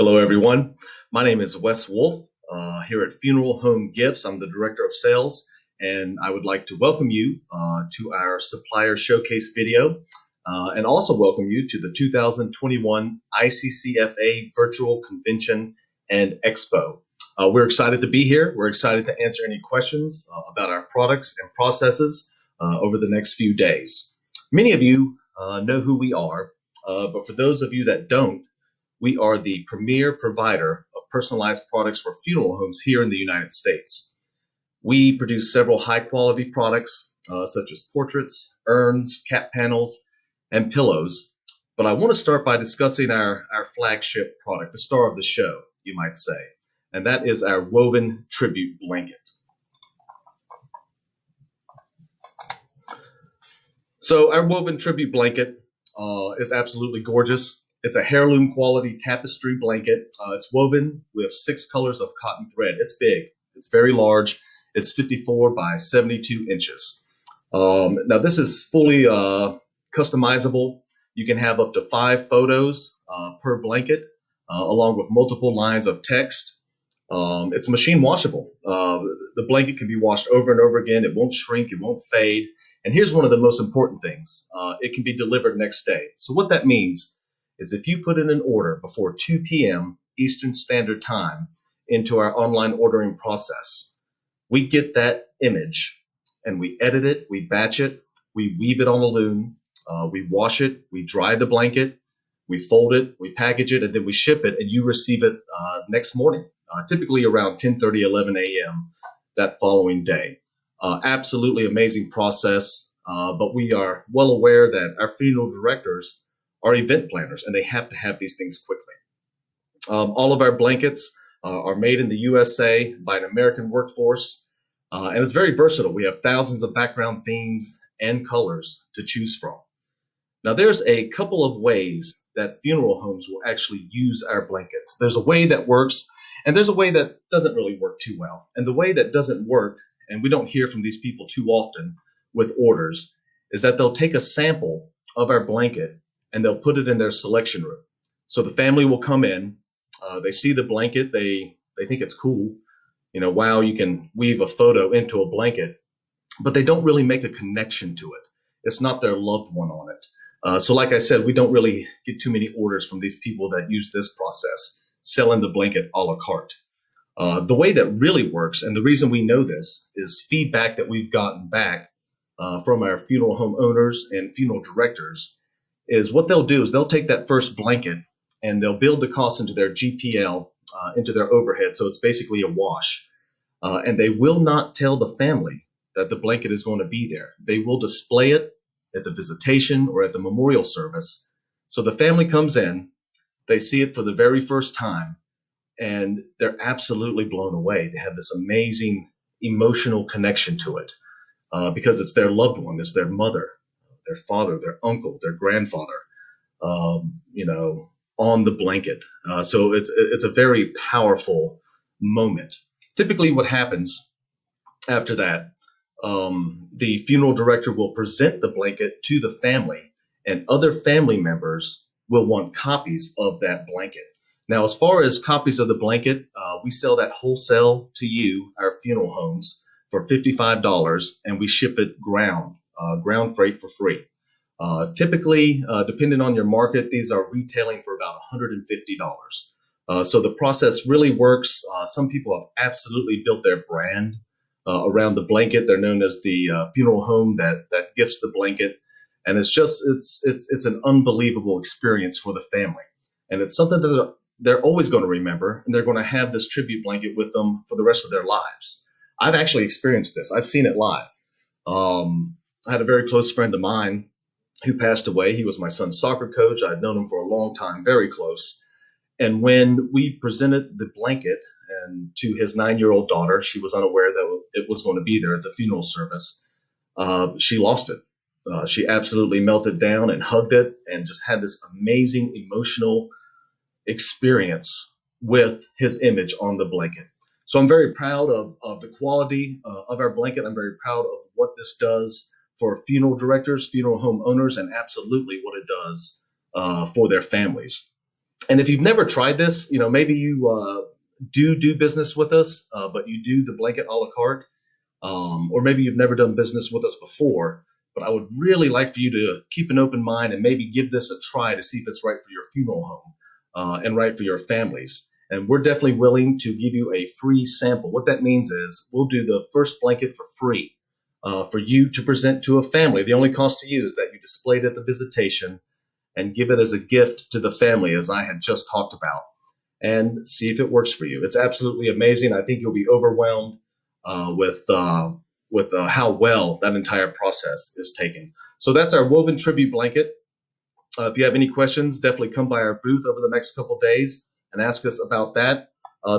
Hello, everyone. My name is Wes Wolf here at Funeral Home Gifts. I'm the Director of Sales, and I would like to welcome you to our Supplier Showcase video and also welcome you to the 2021 ICCFA Virtual Convention and Expo. We're excited to be here. We're excited to answer any questions about our products and processes over the next few days. Many of you know who we are, but for those of you that don't, we are the premier provider of personalized products for funeral homes here in the United States. We produce several high-quality products, such as portraits, urns, cat panels, and pillows. But I want to start by discussing our flagship product, the star of the show, you might say, and that is our woven tribute blanket. So our woven tribute blanket is absolutely gorgeous. It's a heirloom quality tapestry blanket. It's woven with 6 colors of cotton thread. It's big. It's very large. It's 54 by 72 inches. Now this is fully customizable. You can have up to 5 photos per blanket, along with multiple lines of text. It's machine washable. The blanket can be washed over and over again. It won't shrink. It won't fade. And here's one of the most important things. It can be delivered next day. So what that means is if you put in an order before 2 p.m. Eastern Standard Time into our online ordering process, we get that image and we edit it, we batch it, we weave it on a loom, we wash it, we dry the blanket, we fold it, we package it, and then we ship it, and you receive it next morning, typically around 10:30, 11 a.m. that following day. Absolutely amazing process, but we are well aware that our funeral directors are event planners, and they have to have these things quickly. All of our blankets are made in the USA by an American workforce, and it's very versatile. We have thousands of background themes and colors to choose from. Now, there's a couple of ways that funeral homes will actually use our blankets. There's a way that works, and there's a way that doesn't really work too well. And the way that doesn't work, and we don't hear from these people too often with orders, is that they'll take a sample of our blanket and they'll put it in their selection room. So the family will come in, they see the blanket, they think it's cool. You know, wow, you can weave a photo into a blanket, but they don't really make a connection to it. It's not their loved one on it. So like I said, we don't really get too many orders from these people that use this process, selling the blanket a la carte. The way that really works, and the reason we know this, is feedback that we've gotten back from our funeral home owners and funeral directors, is what they'll do is they'll take that first blanket and they'll build the cost into their GPL, into their overhead. So it's basically a wash. And they will not tell the family that the blanket is going to be there. They will display it at the visitation or at the memorial service. So the family comes in, they see it for the very first time, and they're absolutely blown away. They have this amazing emotional connection to it because it's their loved one, it's their mother, their father, their uncle, their grandfather, on the blanket. So it's a very powerful moment. Typically what happens after that, the funeral director will present the blanket to the family, and other family members will want copies of that blanket. Now, as far as copies of the blanket, we sell that wholesale to you, our funeral homes, for $55, and we ship it ground freight for free. Typically, depending on your market, these are retailing for about $150. So the process really works. Some people have absolutely built their brand around the blanket. They're known as the funeral home that gifts the blanket, and it's an unbelievable experience for the family, and it's something that they're always going to remember, and they're going to have this tribute blanket with them for the rest of their lives. I've actually experienced this. I've seen it live. I had a very close friend of mine who passed away. He was my son's soccer coach. I'd known him for a long time, very close. And when we presented the blanket and to his 9-year-old daughter, she was unaware that it was going to be there at the funeral service. She lost it. She absolutely melted down and hugged it and just had this amazing emotional experience with his image on the blanket. So I'm very proud of the quality of our blanket. I'm very proud of what this does for funeral directors, funeral home owners, and absolutely what it does for their families. And if you've never tried this, maybe you do business with us, but you do the blanket a la carte, or maybe you've never done business with us before. But I would really like for you to keep an open mind and maybe give this a try to see if it's right for your funeral home and right for your families. And we're definitely willing to give you a free sample. What that means is we'll do the first blanket for free for you to present to a family. The only cost to you is that you display it at the visitation and give it as a gift to the family, as I had just talked about, and see if it works for you. It's absolutely amazing. I think you'll be overwhelmed with how well that entire process is taken. So that's our woven tribute blanket. If you have any questions, definitely come by our booth over the next couple days and ask us about that.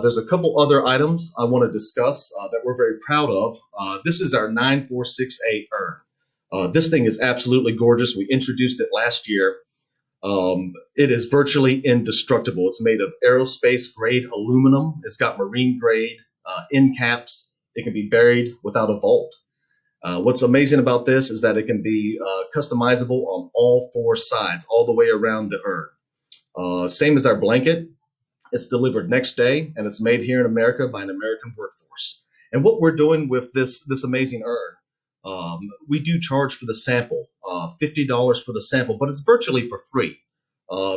There's a couple other items I want to discuss that we're very proud of. This is our 9468 urn. This thing is absolutely gorgeous. We introduced it last year. It is virtually indestructible. It's made of aerospace grade aluminum. It's got marine grade end caps. It can be buried without a vault. What's amazing about this is that it can be customizable on all four sides, all the way around the urn. Same as our blanket. It's delivered next day, and it's made here in America by an American workforce. And what we're doing with this amazing urn, we do charge for the sample, $50 for the sample, but it's virtually for free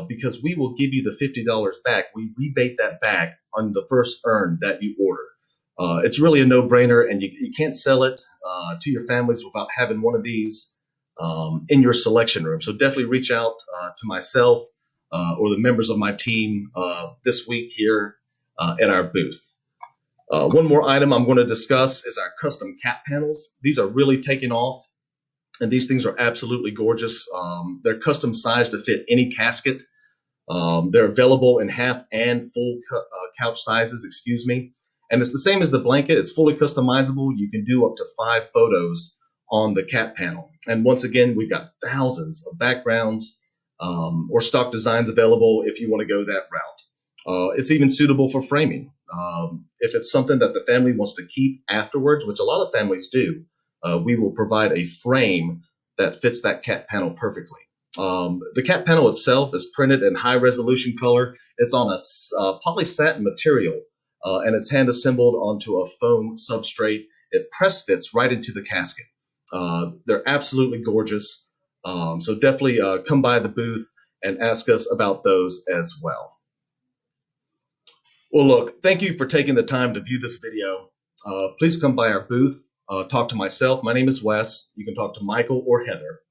because we will give you the $50 back. We rebate that back on the first urn that you order. It's really a no-brainer, and you can't sell it to your families without having one of these in your selection room. So definitely reach out to myself or the members of my team this week here at our booth. One more item I'm going to discuss is our custom cap panels. These are really taking off, and these things are absolutely gorgeous. They're custom sized to fit any casket. They're available in half and full couch sizes, and it's the same as the blanket. It's fully customizable. You can do up to 5 photos on the cap panel. And once again, we've got thousands of backgrounds or stock designs available if you want to go that route. It's even suitable for framing. If it's something that the family wants to keep afterwards, which a lot of families do, we will provide a frame that fits that cap panel perfectly. The cap panel itself is printed in high resolution color. It's on a polysatin material, and it's hand assembled onto a foam substrate. It press fits right into the casket. They're absolutely gorgeous. So definitely come by the booth and ask us about those as well. Well, look, thank you for taking the time to view this video. Please come by our booth, talk to myself. My name is Wes. You can talk to Michael or Heather.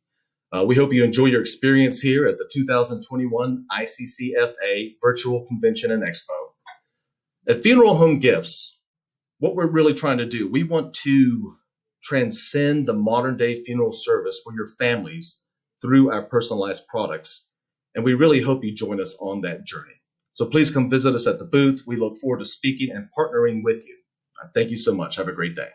We hope you enjoy your experience here at the 2021 ICCFA Virtual Convention and Expo. At Funeral Home Gifts, what we're really trying to do, we want to transcend the modern day funeral service for your families through our personalized products. And we really hope you join us on that journey. So please come visit us at the booth. We look forward to speaking and partnering with you. Thank you so much. Have a great day.